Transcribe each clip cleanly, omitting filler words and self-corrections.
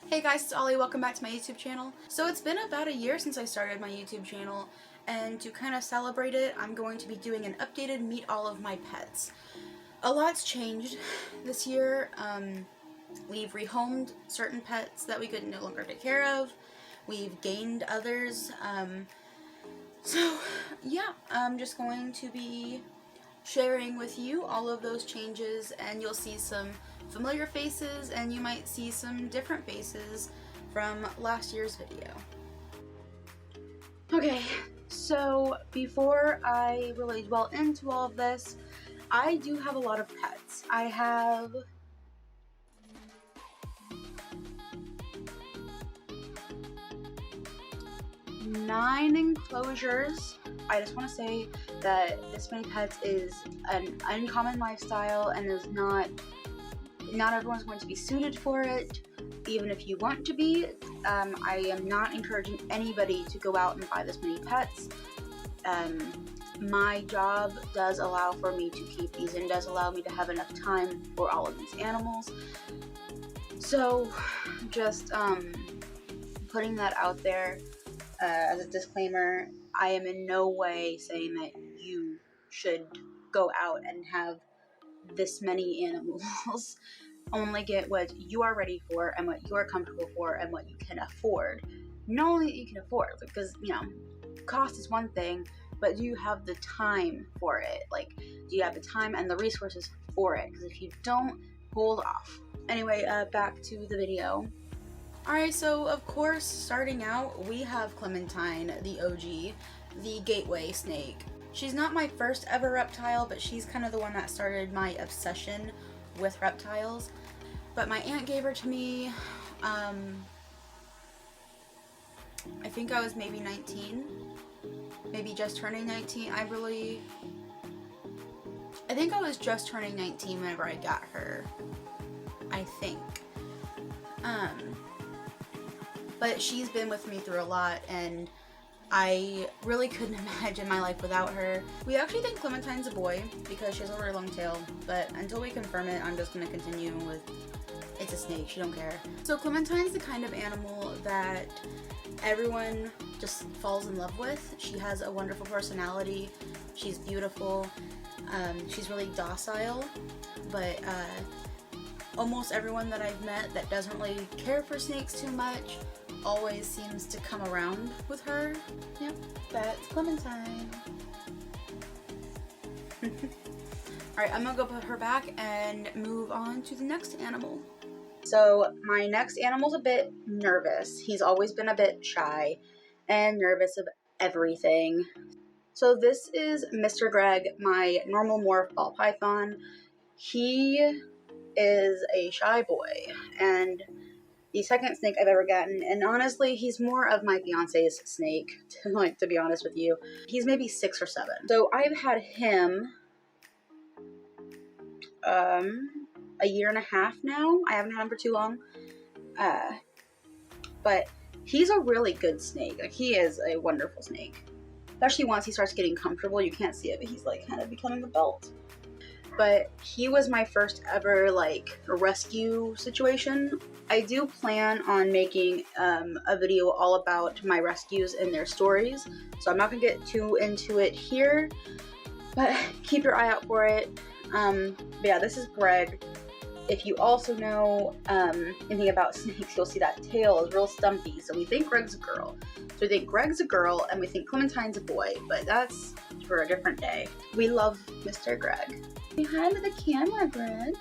Hey guys, it's Ollie. Welcome back to my YouTube channel. So it's been about a year since I started my YouTube channel, and to kind of celebrate it, I'm going to be doing an updated meet all of my pets. A lot's changed this year. We've rehomed certain pets that we could no longer take care of. We've gained others. So yeah, I'm just going to be sharing with you all of those changes, and you'll see some familiar faces and you might see some different faces from last year's video. Okay, so before I really dwell into all of this, I do have a lot of pets. I have 9 enclosures. I just want to say that this many pets is an uncommon lifestyle and is not everyone's going to be suited for it. Even if you want to be, I am not encouraging anybody to go out and buy this many pets. My job does allow for me to keep these and does allow me to have enough time for all of these animals. So just putting that out there as a disclaimer. I am in no way saying that you should go out and have this many animals. Only get what you are ready for and what you are comfortable for and what you can afford. Not only that you can afford, because, you know, cost is one thing, but do you have the time for it? Like, do you have the time and the resources for it? Because if you don't, hold off. Anyway, back to the video. Alright, so of course, starting out, we have Clementine, the OG, the gateway snake. She's not my first ever reptile, but she's kind of the one that started my obsession with reptiles. But my aunt gave her to me, I think I was maybe 19, maybe just turning 19. I think I was just turning 19 whenever I got her, I think. But she's been with me through a lot, and I really couldn't imagine my life without her. We actually think Clementine's a boy because she has a very long tail, but until we confirm it, I'm just going to continue with it's a snake, she don't care. So Clementine's the kind of animal that everyone just falls in love with. She has a wonderful personality, she's beautiful, she's really docile, but almost everyone that I've met that doesn't really care for snakes too much always seems to come around with her. Yep, that's Clementine. Alright, I'm gonna go put her back and move on to the next animal. So my next animal's a bit nervous. He's always been a bit shy and nervous of everything. So this is Mr. Greg, my normal morph ball python. He is a shy boy and the second snake I've ever gotten, and honestly, he's more of my fiance's snake, to be honest with you. He's maybe 6 or 7. So I've had him a year and a half now. I haven't had him for too long. But he's a really good snake. Like, he is a wonderful snake. Especially once he starts getting comfortable. You can't see it, but he's like kind of becoming a belt. But he was my first ever like rescue situation. I do plan on making a video all about my rescues and their stories, so I'm not gonna get too into it here, but keep your eye out for it. But yeah, this is Greg. If you also know anything about snakes, you'll see that tail is real stumpy, so we think Greg's a girl. So we think Greg's a girl and we think Clementine's a boy, but that's for a different day. We love Mr. Greg. Say hi to the camera, Greg.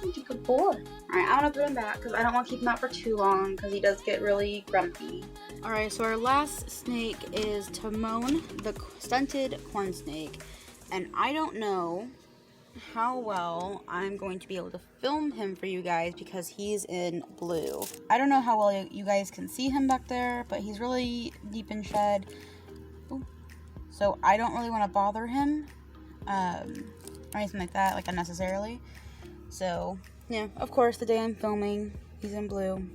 You're a good boy. Alright, I'm gonna put him back because I don't want to keep him out for too long because he does get really grumpy. Alright, so our last snake is Timon, the stunted corn snake. And I don't know how well I'm going to be able to film him for you guys because he's in blue. I don't know how well you guys can see him back there, but he's really deep in shed. Ooh. So I don't really want to bother him. Or anything like that, like unnecessarily. So, yeah, of course, the day I'm filming, he's in blue.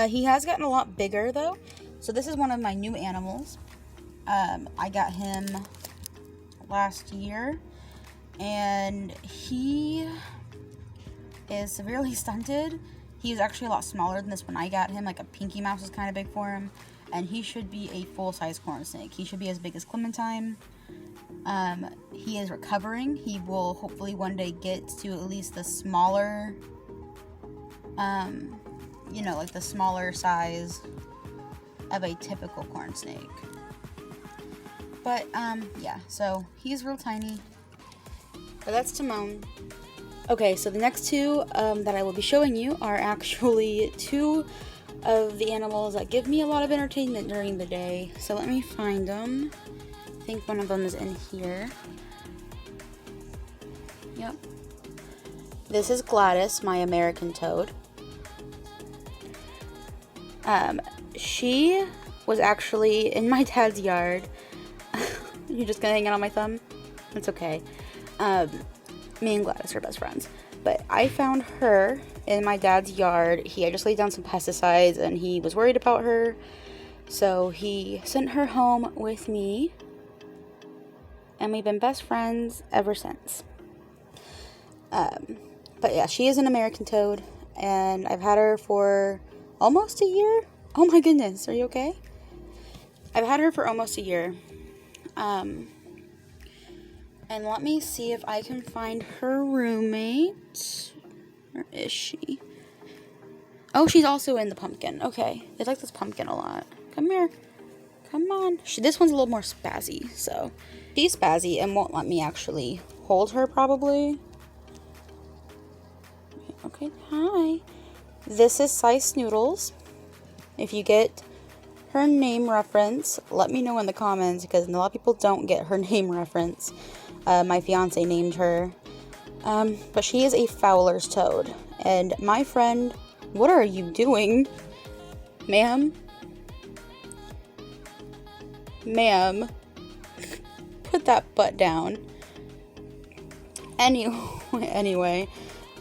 He has gotten a lot bigger, though. So this is one of my new animals. I got him last year, and he is severely stunted. He was actually a lot smaller than this when I got him. Like a pinky mouse is kind of big for him. And he should be a full-size corn snake. He should be as big as Clementine. He is recovering. He will hopefully one day get to at least the smaller, you know, like the smaller size of a typical corn snake. But, yeah, so he's real tiny. But that's Timon. Okay, so the next two that I will be showing you are actually two of the animals that give me a lot of entertainment during the day. So let me find them. I think one of them is in here. Yep. This is Gladys, my American toad. She was actually in my dad's yard. You're just gonna hang out on my thumb? It's okay. Me and Gladys are best friends. But I found her in my dad's yard. He had just laid down some pesticides and he was worried about her. So he sent her home with me. And we've been best friends ever since. But yeah, she is an American toad. And I've had her for almost a year. Oh my goodness, are you okay? I've had her for almost a year. And let me see if I can find her roommate. Where is she? Oh, she's also in the pumpkin. Okay, they like this pumpkin a lot. Come here. Come on. This one's a little more spazzy, so. She's spazzy and won't let me actually hold her, probably. Okay, hi. This is Sice Noodles. If you get her name reference, let me know in the comments, because a lot of people don't get her name reference. My fiance named her. But she is a Fowler's toad. And my friend, what are you doing? Ma'am? Ma'am. Put that butt down. Anyway,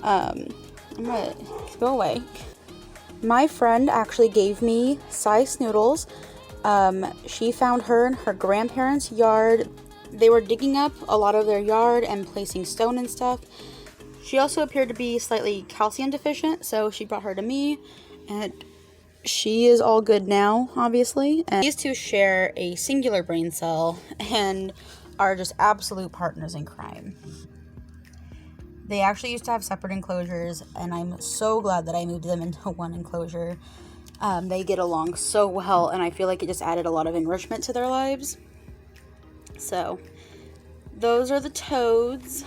I'm gonna go away. My friend actually gave me Sice Noodles. She found her in her grandparents' yard. They were digging up a lot of their yard and placing stone and stuff. She also appeared to be slightly calcium deficient, so she brought her to me, and she is all good now, obviously. And these two share a singular brain cell and are just absolute partners in crime. They actually used to have separate enclosures, and I'm so glad that I moved them into one enclosure. They get along so well, and I feel like it just added a lot of enrichment to their lives. So, those are the toads.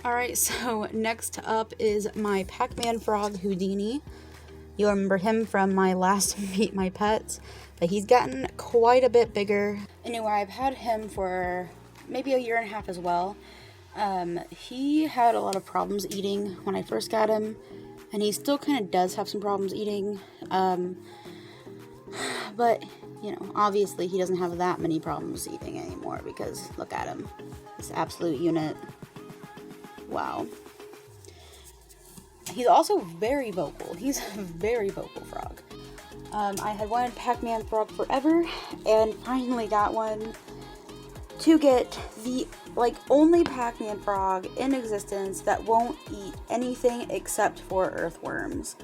Alright, so next up is my Pac-Man frog, Houdini. You'll remember him from my last Meet My Pets, but he's gotten quite a bit bigger. Anyway, I've had him for maybe a year and a half as well. He had a lot of problems eating when I first got him, and he still kind of does have some problems eating, but, you know, obviously he doesn't have that many problems eating anymore, because look at him, this absolute unit. Wow. He's also very vocal. He's a very vocal frog. I had wanted Pac-Man frog forever, and finally got one to get the, only Pac-Man frog in existence that won't eat anything except for earthworms.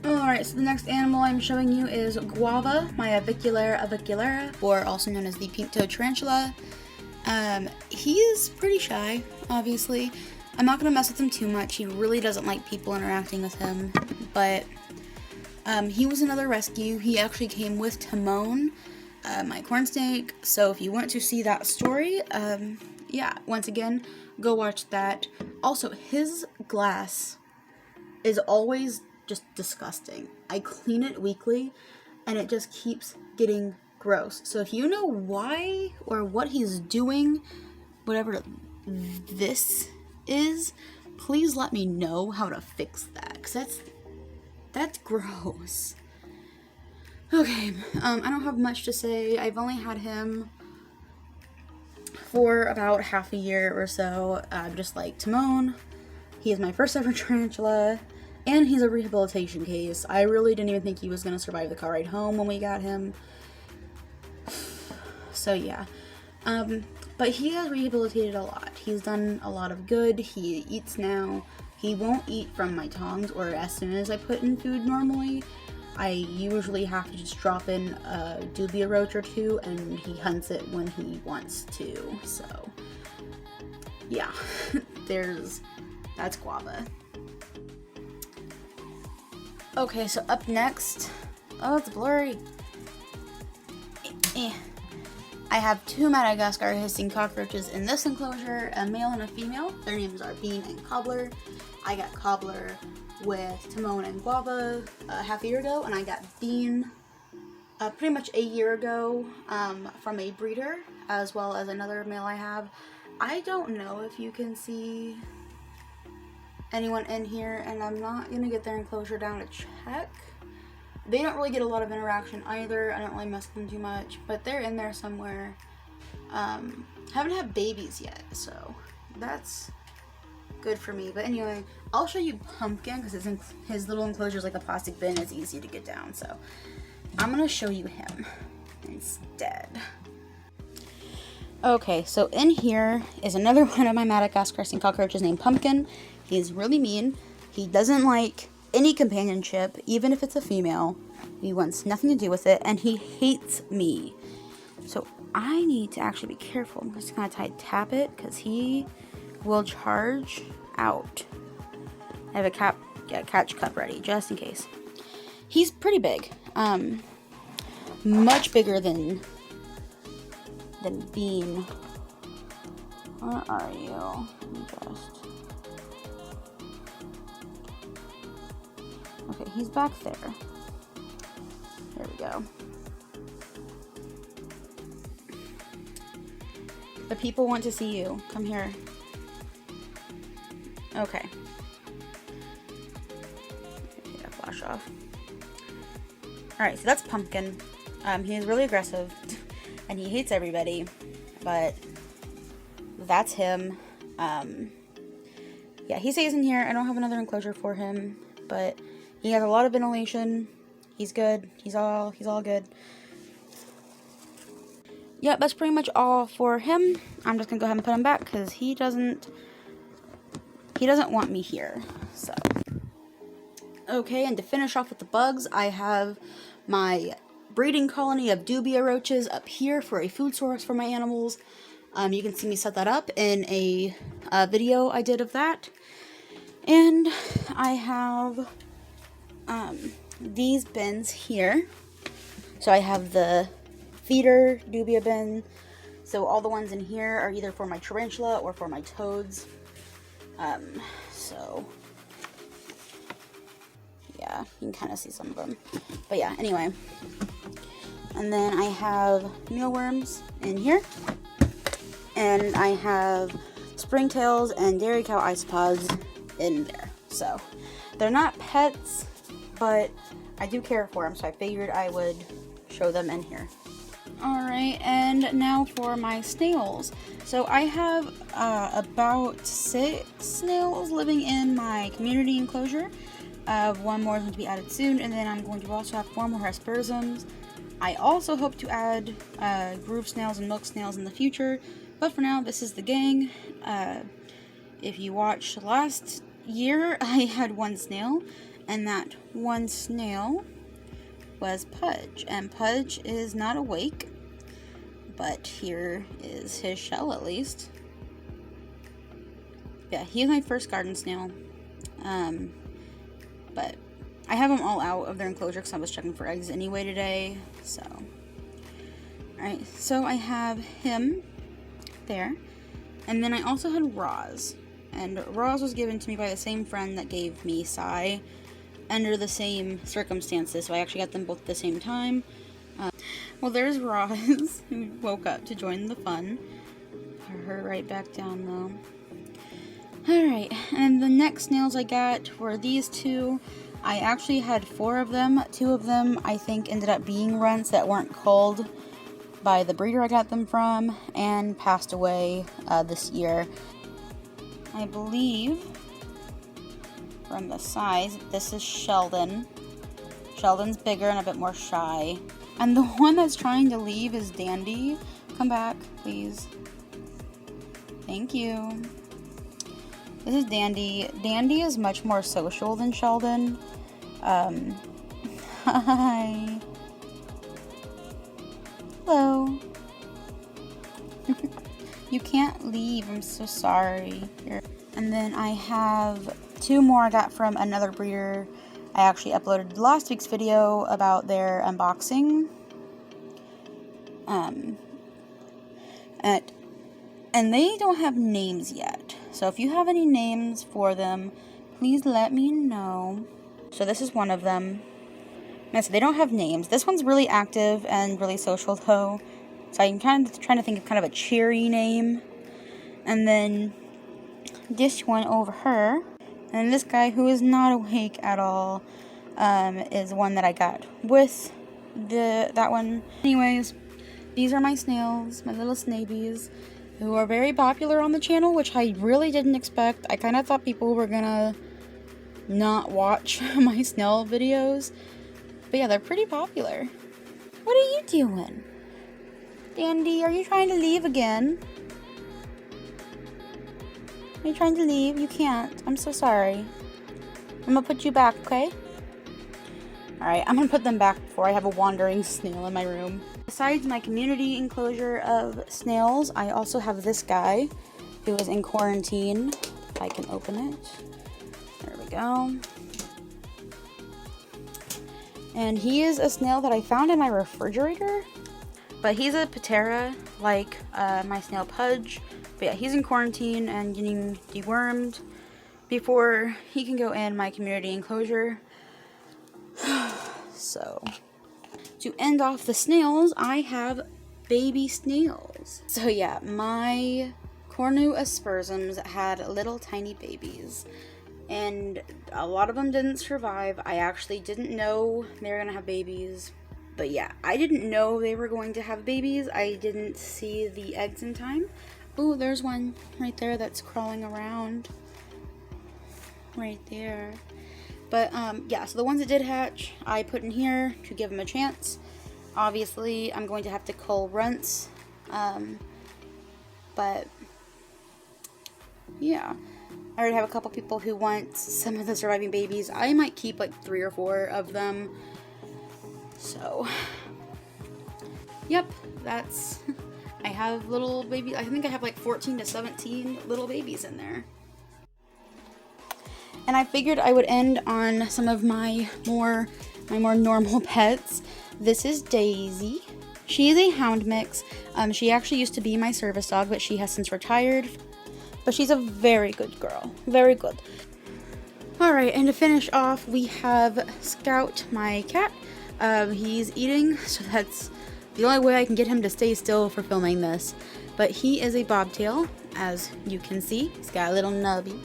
Alright, so the next animal I'm showing you is Guava, my aviculera, or also known as the pink-toed tarantula. He is pretty shy, obviously. I'm not going to mess with him too much. He really doesn't like people interacting with him, but he was another rescue. He actually came with Timon, my corn snake, so if you want to see that story, yeah, once again, go watch that. Also, his glass is always just disgusting. I clean it weekly, and it just keeps getting gross. So if you know why or what he's doing, whatever this is, please let me know how to fix that, because that's gross. Okay, I don't have much to say. I've only had him for about half a year or so, just like Timon. He is my first ever tarantula, and he's a rehabilitation case. I really didn't even think he was going to survive the car ride home when we got him. So yeah, but he has rehabilitated a lot. He's done a lot of good. He eats now. He won't eat from my tongs or as soon as I put in food normally. I usually have to just drop in a Dubia Roach or two, and he hunts it when he wants to. So, yeah, that's Guava. Okay, so up next, oh, it's blurry. I have two Madagascar hissing cockroaches in this enclosure, a male and a female. Their names are Bean and Cobbler. I got Cobbler with Timon and Guava half a year ago, and I got Bean pretty much a year ago from a breeder, as well as another male I have. I don't know if you can see anyone in here, and I'm not going to get their enclosure down to check. They don't really get a lot of interaction either. I don't really mess with them too much, but they're in there somewhere. Haven't had babies yet, so that's good for me. But anyway, I'll show you Pumpkin because his little enclosure is like a plastic bin. It's easy to get down, so I'm gonna show you him instead. Okay, so in here is another one of my Madagascar hissing cockroaches named Pumpkin. He's really mean. He doesn't like any companionship, even if it's a female. He wants nothing to do with it, and he hates me. So I need to actually be careful. I'm just gonna tap it because he will charge out. I have a catch cup ready just in case. He's pretty big, much bigger than Bean. Where are you? Okay, he's back there. There we go. The people want to see you. Come here. Okay. Get that flash off. Alright, so that's Pumpkin. He's really aggressive. And he hates everybody. But that's him. Yeah, he stays in here. I don't have another enclosure for him. But he has a lot of ventilation. He's good. He's all good. Yep, that's pretty much all for him. I'm just gonna go ahead and put him back because he doesn't want me here. So, okay, and to finish off with the bugs, I have my breeding colony of Dubia Roaches up here for a food source for my animals. You can see me set that up in a video I did of that. And I have these bins here. So I have the feeder Dubia bin. So all the ones in here are either for my tarantula or for my toads. So yeah, you can kind of see some of them. But yeah, anyway. And then I have mealworms in here. And I have springtails and dairy cow isopods in there. So they're not pets, but I do care for them, so I figured I would show them in here. Alright, and now for my snails. So I have about 6 snails living in my community enclosure. One more is going to be added soon, and then I'm going to also have 4 more aspersums. I also hope to add groove snails and milk snails in the future, but for now, this is the gang. If you watched last year, I had 1 snail, and that 1 snail was Pudge, and Pudge is not awake, but here is his shell at least. Yeah, he's my first garden snail, but I have them all out of their enclosure because I was checking for eggs anyway today, so. Alright, so I have him there, and then I also had Roz, and Roz was given to me by the same friend that gave me Sai, under the same circumstances, so I actually got them both at the same time. Well, there's Roz, who woke up to join the fun. Put her right back down, though. Alright, and the next snails I got were these 2. I actually had 4 of them. 2 of them, I think, ended up being runts that weren't culled by the breeder I got them from, and passed away this year. I believe, from the size, this is Sheldon. Sheldon's bigger and a bit more shy. And the one that's trying to leave is Dandy. Come back, please. Thank you. This is Dandy. Dandy is much more social than Sheldon. Hi. Hello. You can't leave. I'm so sorry. Here. And then I have 2 more I got from another breeder. I actually uploaded last week's video about their unboxing. And they don't have names yet. So if you have any names for them, please let me know. So this is one of them. And so they don't have names. This one's really active and really social though. So I'm kind of trying to think of kind of a cheery name. And then this one over her. And this guy who is not awake at all is one that I got with that one. Anyways, these are my snails, my little snabies, who are very popular on the channel, which I really didn't expect. I kind of thought people were gonna not watch my snail videos. But yeah, they're pretty popular. What are you doing? Dandy, are you trying to leave again? Are you trying to leave? You can't. I'm so sorry. I'm gonna put you back, okay? Alright, I'm gonna put them back before I have a wandering snail in my room. Besides my community enclosure of snails, I also have this guy who is in quarantine. If I can open it. There we go. And he is a snail that I found in my refrigerator. But he's a patera, like my snail Pudge. But yeah, he's in quarantine and getting dewormed before he can go in my community enclosure. So, to end off the snails, I have baby snails. So yeah, my Cornu aspersums had little tiny babies. And a lot of them didn't survive. I actually didn't know they were gonna have babies. But yeah, I didn't know they were going to have babies. I didn't see the eggs in time. Ooh, there's one right there that's crawling around. Right there. But yeah, so the ones that did hatch, I put in here to give them a chance. Obviously, I'm going to have to cull runts. But yeah. I already have a couple people who want some of the surviving babies. I might keep like 3 or 4 of them. So, yep, that's, I have little baby, I think I have like 14 to 17 little babies in there. And I figured I would end on some of my more normal pets. This is Daisy. She is a hound mix. She actually used to be my service dog, but she has since retired. But she's a very good girl. Very good. Alright, and to finish off, we have Scout, my cat. He's eating, so that's the only way I can get him to stay still for filming this. But he is a bobtail, as you can see. He's got a little nubby.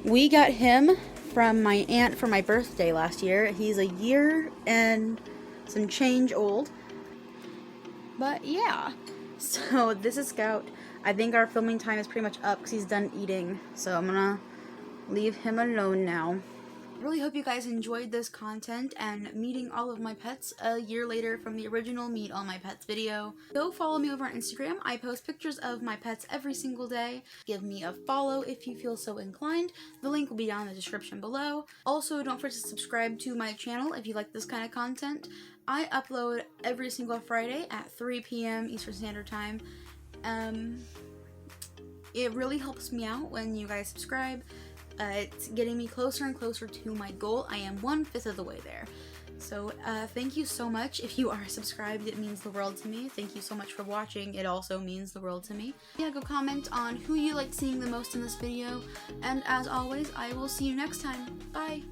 We got him from my aunt for my birthday last year. He's a year and some change old. But yeah. So this is Scout. I think our filming time is pretty much up because he's done eating. So I'm gonna leave him alone now. Really hope you guys enjoyed this content and meeting all of my pets a year later from the original Meet All My Pets video. Go follow me over on Instagram. I post pictures of my pets every single day. Give me a follow if you feel so inclined. The link will be down in the description below. Also, don't forget to subscribe to my channel if you like this kind of content. I upload every single Friday at 3 p.m. Eastern Standard Time. It really helps me out when you guys subscribe. It's getting me closer and closer to my goal. I am 1/5 of the way there. So thank you so much. If you are subscribed, it means the world to me. Thank you so much for watching. It also means the world to me. Yeah, go comment on who you like seeing the most in this video. And as always, I will see you next time. Bye!